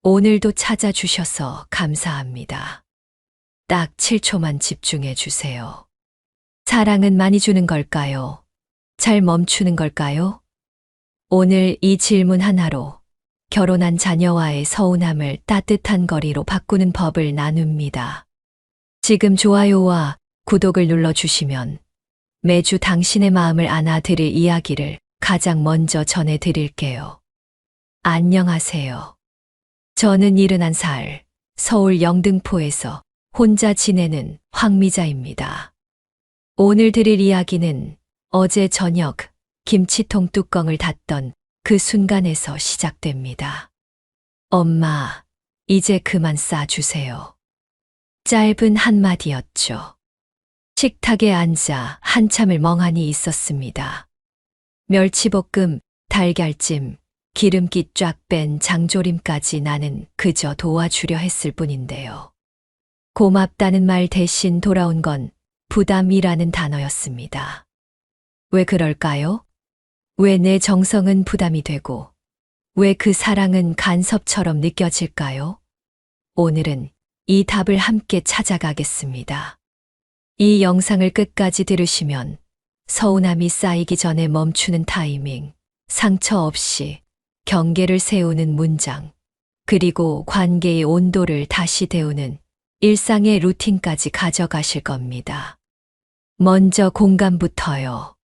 오늘도 찾아주셔서 감사합니다. 딱 7초만 집중해 주세요. 사랑은 많이 주는 걸까요? 잘 멈추는 걸까요? 오늘 이 질문 하나로 결혼한 자녀와의 서운함을 따뜻한 거리로 바꾸는 법을 나눕니다. 지금 좋아요와 구독을 눌러주시면 매주 당신의 마음을 안아드릴 이야기를 가장 먼저 전해드릴게요. 안녕하세요. 저는 71살 서울 영등포에서 혼자 지내는 황미자입니다. 오늘 드릴 이야기는 어제 저녁 김치통 뚜껑을 닫던 그 순간에서 시작됩니다. 엄마, 이제 그만 싸주세요. 짧은 한마디였죠. 식탁에 앉아 한참을 멍하니 있었습니다. 멸치볶음, 달걀찜, 기름기 쫙 뺀 장조림까지 나는 그저 도와주려 했을 뿐인데요. 고맙다는 말 대신 돌아온 건 부담이라는 단어였습니다. 왜 그럴까요? 왜 내 정성은 부담이 되고, 왜 그 사랑은 간섭처럼 느껴질까요? 오늘은 이 답을 함께 찾아가겠습니다. 이 영상을 끝까지 들으시면 서운함이 쌓이기 전에 멈추는 타이밍, 상처 없이 경계를 세우는 문장, 그리고 관계의 온도를 다시 데우는 일상의 루틴까지 가져가실 겁니다. 먼저 공감부터요.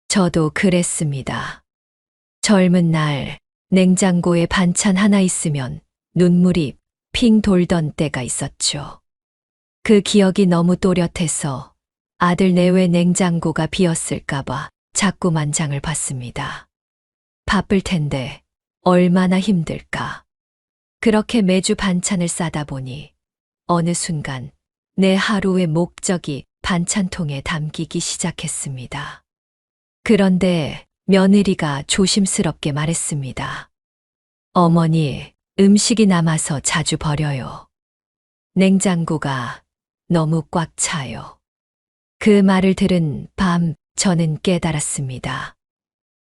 저도 그랬습니다. 젊은 날 냉장고에 반찬 하나 있으면 눈물이 핑 돌던 때가 있었죠. 그 기억이 너무 또렷해서 아들 내외 냉장고가 비었을까봐 자꾸만 장을 봤습니다. 바쁠 텐데 얼마나 힘들까. 그렇게 매주 반찬을 싸다 보니 어느 순간 내 하루의 목적이 반찬통에 담기기 시작했습니다. 그런데 며느리가 조심스럽게 말했습니다. 어머니, 음식이 남아서 자주 버려요. 냉장고가 너무 꽉 차요. 그 말을 들은 밤 저는 깨달았습니다.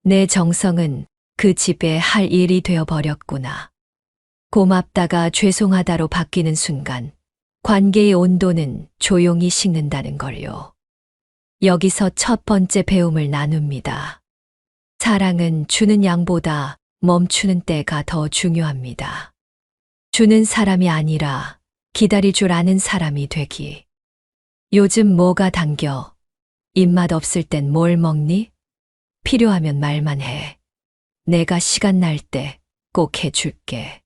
내 정성은 그 집에 할 일이 되어버렸구나. 고맙다가 죄송하다로 바뀌는 순간 관계의 온도는 조용히 식는다는 걸요. 여기서 첫 번째 배움을 나눕니다. 사랑은 주는 양보다 멈추는 때가 더 중요합니다. 주는 사람이 아니라 기다릴 줄 아는 사람이 되기. 요즘 뭐가 당겨? 입맛 없을 땐 뭘 먹니? 필요하면 말만 해. 내가 시간 날 때 꼭 해줄게.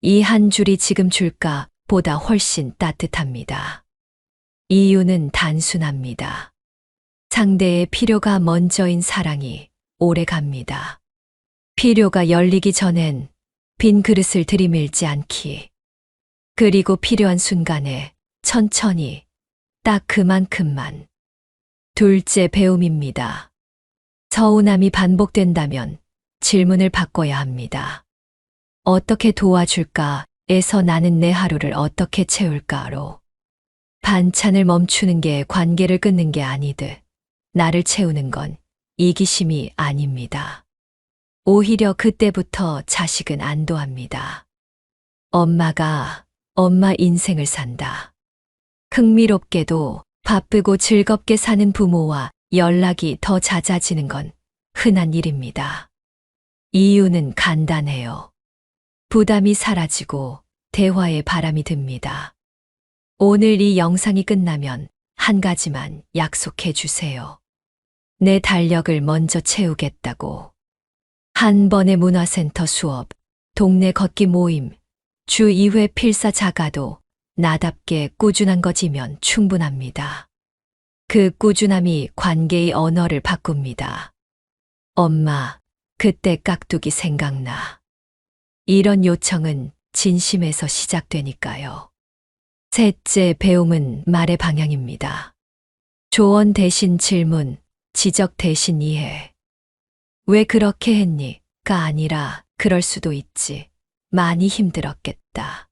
이 한 줄이 지금 줄까 보다 훨씬 따뜻합니다. 이유는 단순합니다. 상대의 필요가 먼저인 사랑이 오래 갑니다. 필요가 열리기 전엔 빈 그릇을 들이밀지 않기. 그리고 필요한 순간에 천천히 딱 그만큼만. 둘째 배움입니다. 서운함이 반복된다면 질문을 바꿔야 합니다. 어떻게 도와줄까?에서 나는 내 하루를 어떻게 채울까로. 반찬을 멈추는 게 관계를 끊는 게 아니듯 나를 채우는 건 이기심이 아닙니다. 오히려 그때부터 자식은 안도합니다. 엄마가 엄마 인생을 산다. 흥미롭게도 바쁘고 즐겁게 사는 부모와 연락이 더 잦아지는 건 흔한 일입니다. 이유는 간단해요. 부담이 사라지고 대화에 바람이 듭니다. 오늘 이 영상이 끝나면 한 가지만 약속해 주세요. 내 달력을 먼저 채우겠다고. 한 번의 문화센터 수업, 동네 걷기 모임, 주 2회 필사 작아도 나답게 꾸준한 것이면 충분합니다. 그 꾸준함이 관계의 언어를 바꿉니다. 엄마, 그때 깍두기 생각나. 이런 요청은 진심에서 시작되니까요. 셋째 배움은 말의 방향입니다. 조언 대신 질문, 지적 대신 이해. 왜 그렇게 했니?가 아니라 그럴 수도 있지. 많이 힘들었겠다.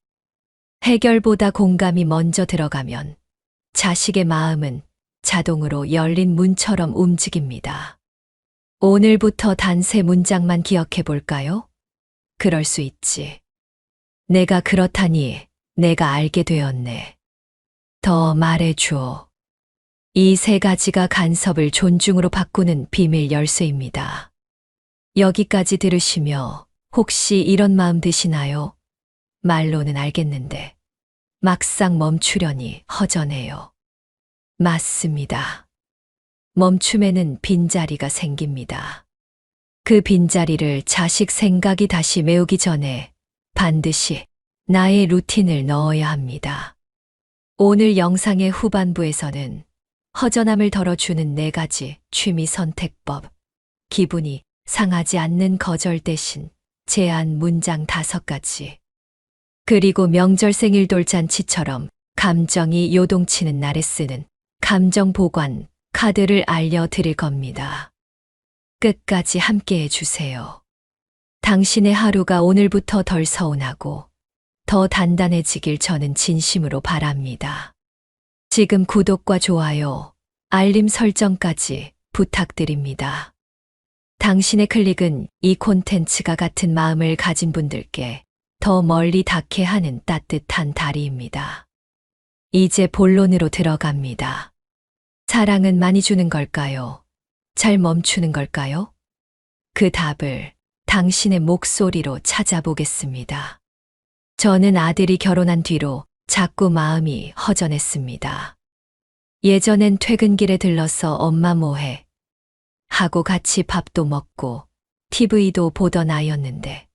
해결보다 공감이 먼저 들어가면 자식의 마음은 자동으로 열린 문처럼 움직입니다. 오늘부터 단 세 문장만 기억해 볼까요? 그럴 수 있지. 내가 그렇다니 내가 알게 되었네. 더 말해줘. 이 세 가지가 간섭을 존중으로 바꾸는 비밀 열쇠입니다. 여기까지 들으시며 혹시 이런 마음 드시나요? 말로는 알겠는데 막상 멈추려니 허전해요. 맞습니다. 멈춤에는 빈자리가 생깁니다. 그 빈자리를 자식 생각이 다시 메우기 전에 반드시 나의 루틴을 넣어야 합니다. 오늘 영상의 후반부에서는 허전함을 덜어주는 4가지 취미 선택법, 기분이 상하지 않는 거절 대신 제안 문장 5가지, 그리고 명절 생일 돌잔치처럼 감정이 요동치는 날에 쓰는 감정 보관 카드를 알려드릴 겁니다. 끝까지 함께 해주세요. 당신의 하루가 오늘부터 덜 서운하고 더 단단해지길 저는 진심으로 바랍니다. 지금 구독과 좋아요, 알림 설정까지 부탁드립니다. 당신의 클릭은 이 콘텐츠가 같은 마음을 가진 분들께 더 멀리 닿게 하는 따뜻한 다리입니다. 이제 본론으로 들어갑니다. 사랑은 많이 주는 걸까요? 잘 멈추는 걸까요? 그 답을 당신의 목소리로 찾아보겠습니다. 저는 아들이 결혼한 뒤로 자꾸 마음이 허전했습니다. 예전엔 퇴근길에 들러서 엄마 뭐해? 하고 같이 밥도 먹고 TV도 보던 아이였는데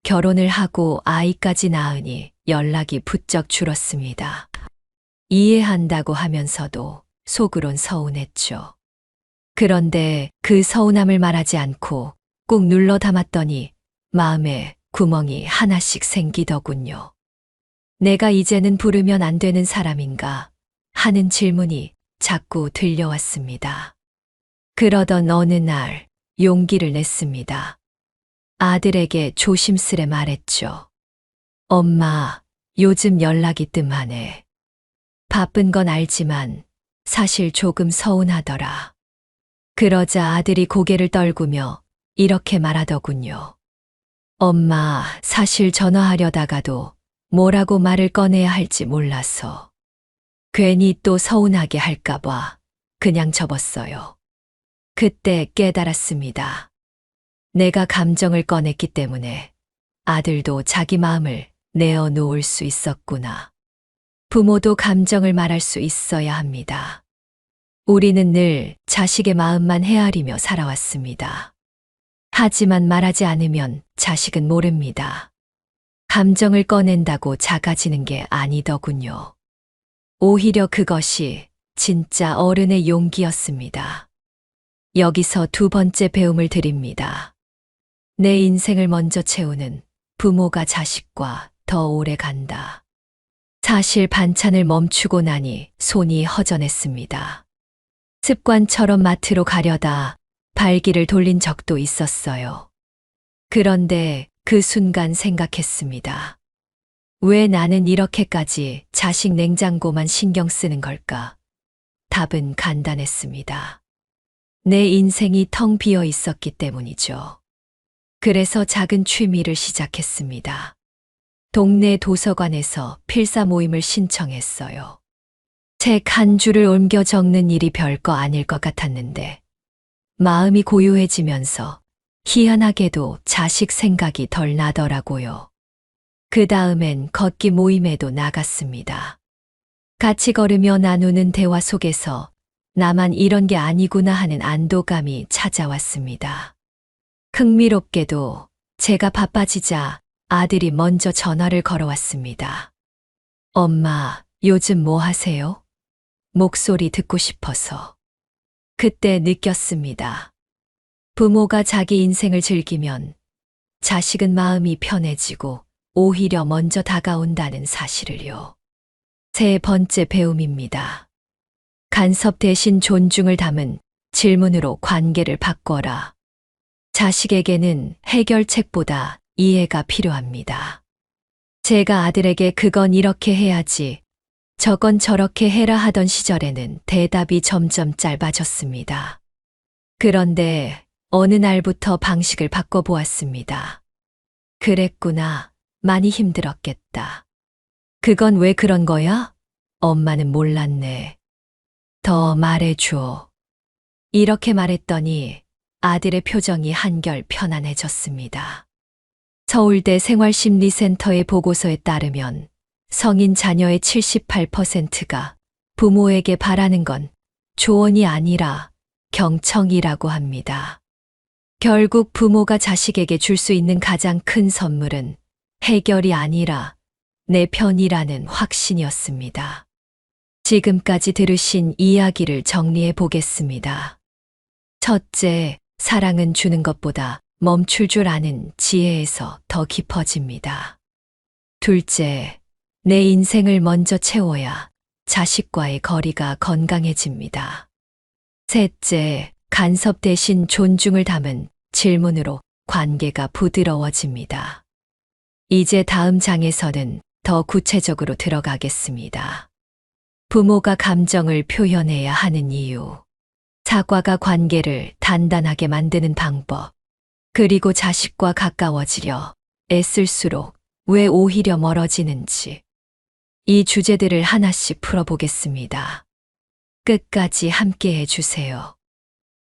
결혼을 하고 아이까지 낳으니 연락이 부쩍 줄었습니다. 이해한다고 하면서도 속으론 서운했죠. 그런데 그 서운함을 말하지 않고 꾹 눌러 담았더니 마음에 구멍이 하나씩 생기더군요. 내가 이제는 부르면 안 되는 사람인가 하는 질문이 자꾸 들려왔습니다. 그러던 어느 날 용기를 냈습니다. 아들에게 조심스레 말했죠. 엄마, 요즘 연락이 뜸하네. 바쁜 건 알지만 사실 조금 서운하더라. 그러자 아들이 고개를 떨구며 이렇게 말하더군요. 엄마, 사실 전화하려다가도 뭐라고 말을 꺼내야 할지 몰라서 괜히 또 서운하게 할까봐 그냥 접었어요. 그때 깨달았습니다. 내가 감정을 꺼냈기 때문에 아들도 자기 마음을 내어놓을 수 있었구나. 부모도 감정을 말할 수 있어야 합니다. 우리는 늘 자식의 마음만 헤아리며 살아왔습니다. 하지만 말하지 않으면 자식은 모릅니다. 감정을 꺼낸다고 작아지는 게 아니더군요. 오히려 그것이 진짜 어른의 용기였습니다. 여기서 2번째 배움을 드립니다. 내 인생을 먼저 채우는 부모가 자식과 더 오래 간다. 사실 반찬을 멈추고 나니 손이 허전했습니다. 습관처럼 마트로 가려다 발길을 돌린 적도 있었어요. 그런데 그 순간 생각했습니다. 왜 나는 이렇게까지 자식 냉장고만 신경 쓰는 걸까? 답은 간단했습니다. 내 인생이 텅 비어 있었기 때문이죠. 그래서 작은 취미를 시작했습니다. 동네 도서관에서 필사 모임을 신청했어요. 책 한 줄을 옮겨 적는 일이 별거 아닐 것 같았는데 마음이 고요해지면서 희한하게도 자식 생각이 덜 나더라고요. 그 다음엔 걷기 모임에도 나갔습니다. 같이 걸으며 나누는 대화 속에서 나만 이런 게 아니구나 하는 안도감이 찾아왔습니다. 흥미롭게도 제가 바빠지자 아들이 먼저 전화를 걸어왔습니다. 엄마, 요즘 뭐 하세요? 목소리 듣고 싶어서. 그때 느꼈습니다. 부모가 자기 인생을 즐기면 자식은 마음이 편해지고 오히려 먼저 다가온다는 사실을요. 3번째 배움입니다. 간섭 대신 존중을 담은 질문으로 관계를 바꿔라. 자식에게는 해결책보다 이해가 필요합니다. 제가 아들에게 그건 이렇게 해야지, 저건 저렇게 해라 하던 시절에는 대답이 점점 짧아졌습니다. 그런데 어느 날부터 방식을 바꿔보았습니다. 그랬구나. 많이 힘들었겠다. 그건 왜 그런 거야? 엄마는 몰랐네. 더 말해줘. 이렇게 말했더니 아들의 표정이 한결 편안해졌습니다. 서울대 생활심리센터의 보고서에 따르면 성인 자녀의 78%가 부모에게 바라는 건 조언이 아니라 경청이라고 합니다. 결국 부모가 자식에게 줄 수 있는 가장 큰 선물은 해결이 아니라 내 편이라는 확신이었습니다. 지금까지 들으신 이야기를 정리해 보겠습니다. 첫째, 사랑은 주는 것보다 멈출 줄 아는 지혜에서 더 깊어집니다. 둘째, 내 인생을 먼저 채워야 자식과의 거리가 건강해집니다. 셋째, 간섭 대신 존중을 담은 질문으로 관계가 부드러워집니다. 이제 다음 장에서는 더 구체적으로 들어가겠습니다. 부모가 감정을 표현해야 하는 이유, 사과가 관계를 단단하게 만드는 방법, 그리고 자식과 가까워지려 애쓸수록 왜 오히려 멀어지는지, 이 주제들을 하나씩 풀어보겠습니다. 끝까지 함께 해주세요.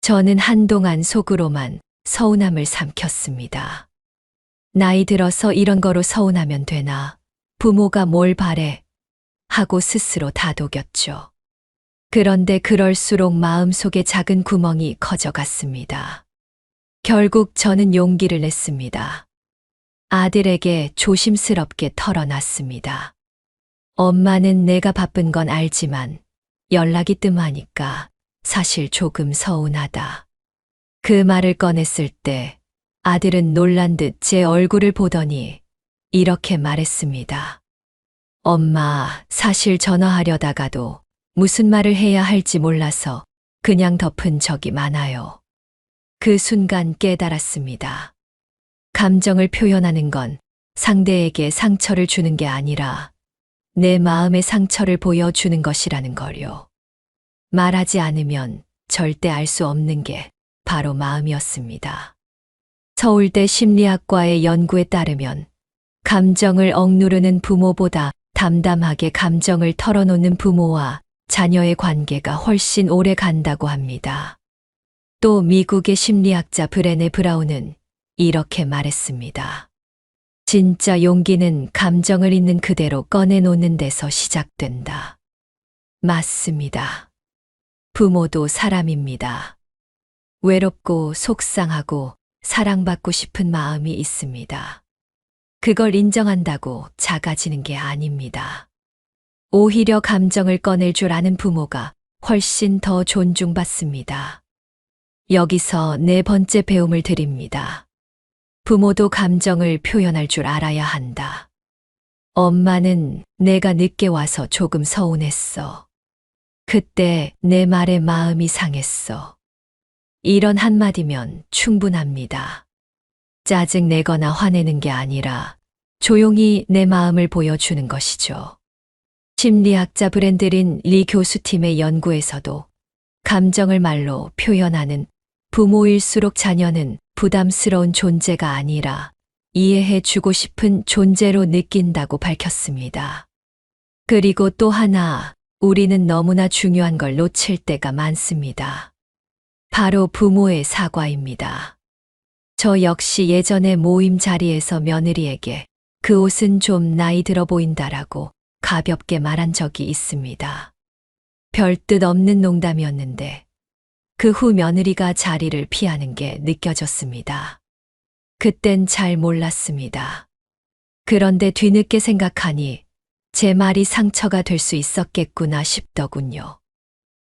저는 한동안 속으로만 서운함을 삼켰습니다. 나이 들어서 이런 거로 서운하면 되나? 부모가 뭘 바래? 하고 스스로 다독였죠. 그런데 그럴수록 마음속에 작은 구멍이 커져갔습니다. 결국 저는 용기를 냈습니다. 아들에게 조심스럽게 털어놨습니다. 엄마는 내가 바쁜 건 알지만 연락이 뜸하니까 사실 조금 서운하다. 그 말을 꺼냈을 때 아들은 놀란 듯 제 얼굴을 보더니 이렇게 말했습니다. 엄마, 사실 전화하려다가도 무슨 말을 해야 할지 몰라서 그냥 덮은 적이 많아요. 그 순간 깨달았습니다. 감정을 표현하는 건 상대에게 상처를 주는 게 아니라 내 마음의 상처를 보여주는 것이라는 걸요. 말하지 않으면 절대 알 수 없는 게 바로 마음이었습니다. 서울대 심리학과의 연구에 따르면 감정을 억누르는 부모보다 담담하게 감정을 털어놓는 부모와 자녀의 관계가 훨씬 오래 간다고 합니다. 또 미국의 심리학자 브레네 브라운은 이렇게 말했습니다. 진짜 용기는 감정을 있는 그대로 꺼내놓는 데서 시작된다. 맞습니다. 부모도 사람입니다. 외롭고 속상하고 사랑받고 싶은 마음이 있습니다. 그걸 인정한다고 작아지는 게 아닙니다. 오히려 감정을 꺼낼 줄 아는 부모가 훨씬 더 존중받습니다. 여기서 네 번째 배움을 드립니다. 부모도 감정을 표현할 줄 알아야 한다. 엄마는 내가 늦게 와서 조금 서운했어. 그때 내 말에 마음이 상했어. 이런 한마디면 충분합니다. 짜증 내거나 화내는 게 아니라 조용히 내 마음을 보여주는 것이죠. 심리학자 브랜들린 리 교수팀의 연구에서도 감정을 말로 표현하는 부모일수록 자녀는 부담스러운 존재가 아니라 이해해주고 싶은 존재로 느낀다고 밝혔습니다. 그리고 또 하나, 우리는 너무나 중요한 걸 놓칠 때가 많습니다. 바로 부모의 사과입니다. 저 역시 예전에 모임 자리에서 며느리에게 그 옷은 좀 나이 들어 보인다라고 가볍게 말한 적이 있습니다. 별 뜻 없는 농담이었는데 그 후 며느리가 자리를 피하는 게 느껴졌습니다. 그땐 잘 몰랐습니다. 그런데 뒤늦게 생각하니 제 말이 상처가 될 수 있었겠구나 싶더군요.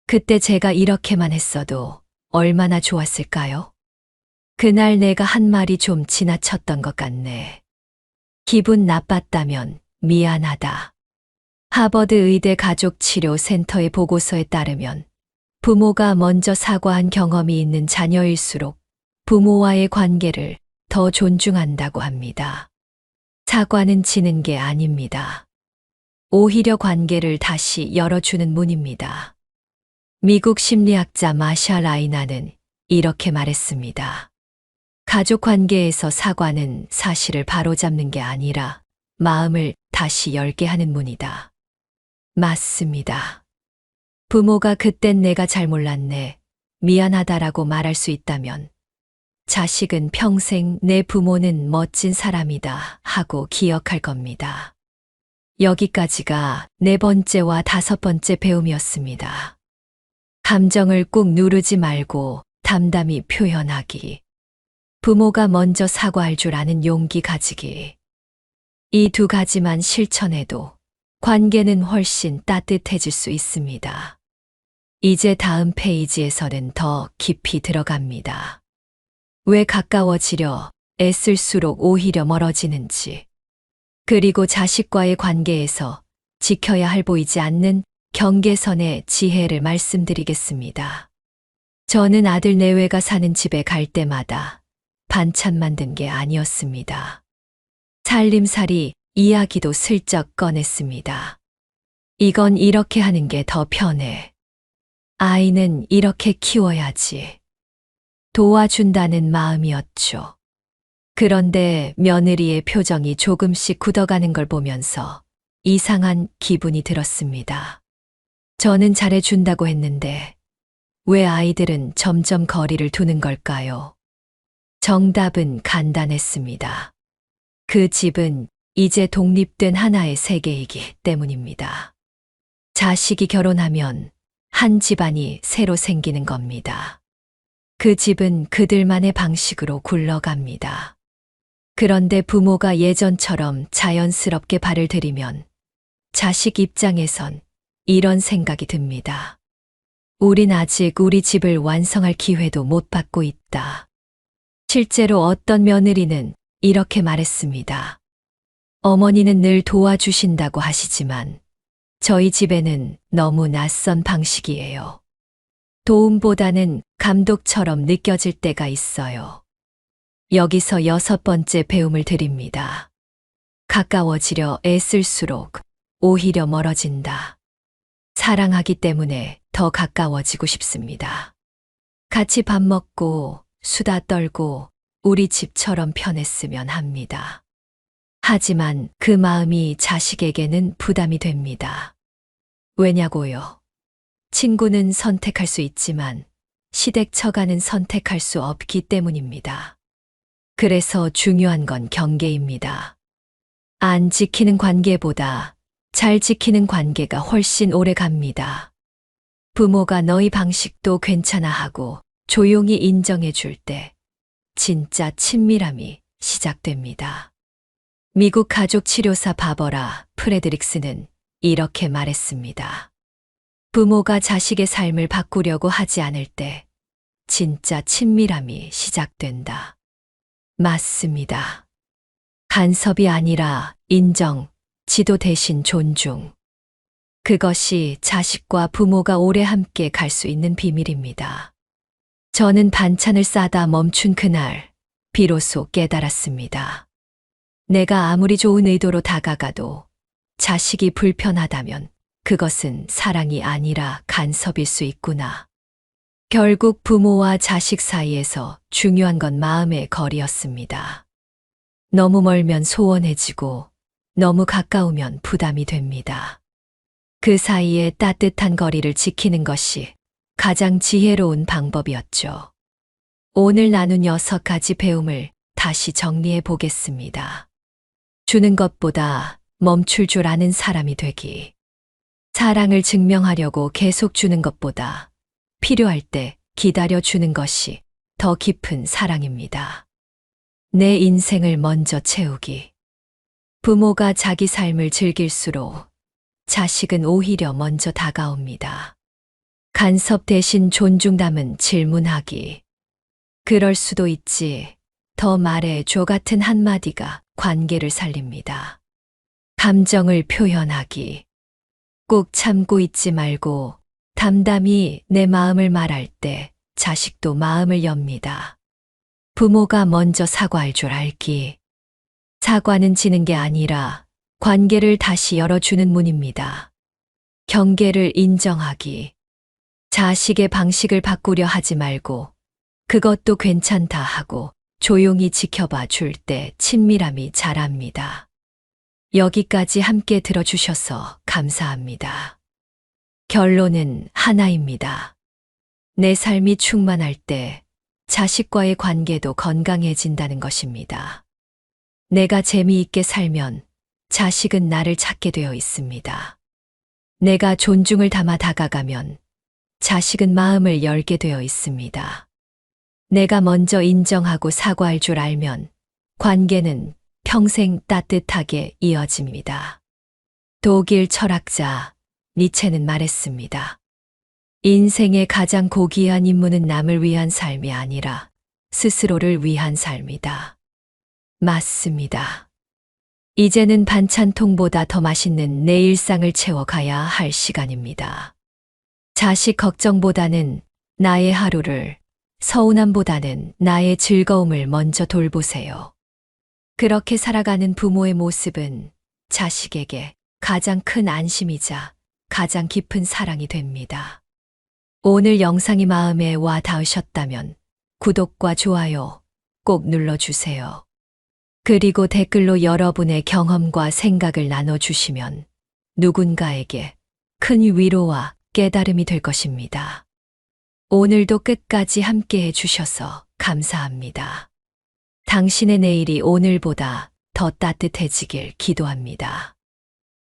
그때 제가 이렇게만 했어도 얼마나 좋았을까요? 그날 내가 한 말이 좀 지나쳤던 것 같네. 기분 나빴다면 미안하다. 하버드 의대 가족치료센터의 보고서에 따르면 부모가 먼저 사과한 경험이 있는 자녀일수록 부모와의 관계를 더 존중한다고 합니다. 사과는 지는 게 아닙니다. 오히려 관계를 다시 열어주는 문입니다. 미국 심리학자 마샤 라이나는 이렇게 말했습니다. 가족 관계에서 사과는 사실을 바로잡는 게 아니라 마음을 다시 열게 하는 문이다. 맞습니다. 부모가 그땐 내가 잘 몰랐네, 미안하다라고 말할 수 있다면 자식은 평생 내 부모는 멋진 사람이다 하고 기억할 겁니다. 여기까지가 4번째와 5번째 배움이었습니다. 감정을 꾹 누르지 말고 담담히 표현하기. 부모가 먼저 사과할 줄 아는 용기 가지기. 이 2가지만 실천해도 관계는 훨씬 따뜻해질 수 있습니다. 이제 다음 페이지에서는 더 깊이 들어갑니다. 왜 가까워지려 애쓸수록 오히려 멀어지는지, 그리고 자식과의 관계에서 지켜야 할 보이지 않는 경계선의 지혜를 말씀드리겠습니다. 저는 아들 내외가 사는 집에 갈 때마다 반찬 만든 게 아니었습니다. 살림살이 이야기도 슬쩍 꺼냈습니다. 이건 이렇게 하는 게 더 편해. 아이는 이렇게 키워야지. 도와준다는 마음이었죠. 그런데 며느리의 표정이 조금씩 굳어가는 걸 보면서 이상한 기분이 들었습니다. 저는 잘해준다고 했는데 왜 아이들은 점점 거리를 두는 걸까요? 정답은 간단했습니다. 그 집은 이제 독립된 하나의 세계이기 때문입니다. 자식이 결혼하면 한 집안이 새로 생기는 겁니다. 그 집은 그들만의 방식으로 굴러갑니다. 그런데 부모가 예전처럼 자연스럽게 발을 들이면 자식 입장에선 이런 생각이 듭니다. 우린 아직 우리 집을 완성할 기회도 못 받고 있다. 실제로 어떤 며느리는 이렇게 말했습니다. 어머니는 늘 도와주신다고 하시지만 저희 집에는 너무 낯선 방식이에요. 도움보다는 감독처럼 느껴질 때가 있어요. 여기서 6번째 배움을 드립니다. 가까워지려 애쓸수록 오히려 멀어진다. 사랑하기 때문에 더 가까워지고 싶습니다. 같이 밥 먹고 수다 떨고 우리 집처럼 편했으면 합니다. 하지만 그 마음이 자식에게는 부담이 됩니다. 왜냐고요? 친구는 선택할 수 있지만 시댁처가는 선택할 수 없기 때문입니다. 그래서 중요한 건 경계입니다. 안 지키는 관계보다 잘 지키는 관계가 훨씬 오래 갑니다. 부모가 너희 방식도 괜찮아 하고 조용히 인정해 줄 때 진짜 친밀함이 시작됩니다. 미국 가족치료사 바버라 프레드릭스는 이렇게 말했습니다. 부모가 자식의 삶을 바꾸려고 하지 않을 때 진짜 친밀함이 시작된다. 맞습니다. 간섭이 아니라 인정, 지도 대신 존중. 그것이 자식과 부모가 오래 함께 갈 수 있는 비밀입니다. 저는 반찬을 싸다 멈춘 그날 비로소 깨달았습니다. 내가 아무리 좋은 의도로 다가가도 자식이 불편하다면 그것은 사랑이 아니라 간섭일 수 있구나. 결국 부모와 자식 사이에서 중요한 건 마음의 거리였습니다. 너무 멀면 소원해지고 너무 가까우면 부담이 됩니다. 그 사이에 따뜻한 거리를 지키는 것이 가장 지혜로운 방법이었죠. 오늘 나눈 6가지 배움을 다시 정리해 보겠습니다. 주는 것보다 멈출 줄 아는 사람이 되기. 사랑을 증명하려고 계속 주는 것보다 필요할 때 기다려주는 것이 더 깊은 사랑입니다. 내 인생을 먼저 채우기. 부모가 자기 삶을 즐길수록 자식은 오히려 먼저 다가옵니다. 간섭 대신 존중 담은 질문하기. 그럴 수도 있지. 더 말해줘 같은 한마디가 관계를 살립니다. 감정을 표현하기. 꼭 참고 있지 말고 담담히 내 마음을 말할 때 자식도 마음을 엽니다. 부모가 먼저 사과할 줄 알기. 사과는 지는 게 아니라 관계를 다시 열어주는 문입니다. 경계를 인정하기. 자식의 방식을 바꾸려 하지 말고 그것도 괜찮다 하고 조용히 지켜봐 줄 때 친밀함이 자랍니다. 여기까지 함께 들어주셔서 감사합니다. 결론은 하나입니다. 내 삶이 충만할 때 자식과의 관계도 건강해진다는 것입니다. 내가 재미있게 살면 자식은 나를 찾게 되어 있습니다. 내가 존중을 담아 다가가면 자식은 마음을 열게 되어 있습니다. 내가 먼저 인정하고 사과할 줄 알면 관계는 평생 따뜻하게 이어집니다. 독일 철학자 니체는 말했습니다. 인생의 가장 고귀한 임무는 남을 위한 삶이 아니라 스스로를 위한 삶이다. 맞습니다. 이제는 반찬통보다 더 맛있는 내 일상을 채워가야 할 시간입니다. 자식 걱정보다는 나의 하루를, 서운함보다는 나의 즐거움을 먼저 돌보세요. 그렇게 살아가는 부모의 모습은 자식에게 가장 큰 안심이자 가장 깊은 사랑이 됩니다. 오늘 영상이 마음에 와 닿으셨다면 구독과 좋아요 꼭 눌러주세요. 그리고 댓글로 여러분의 경험과 생각을 나눠주시면 누군가에게 큰 위로와 깨달음이 될 것입니다. 오늘도 끝까지 함께 해주셔서 감사합니다. 당신의 내일이 오늘보다 더 따뜻해지길 기도합니다.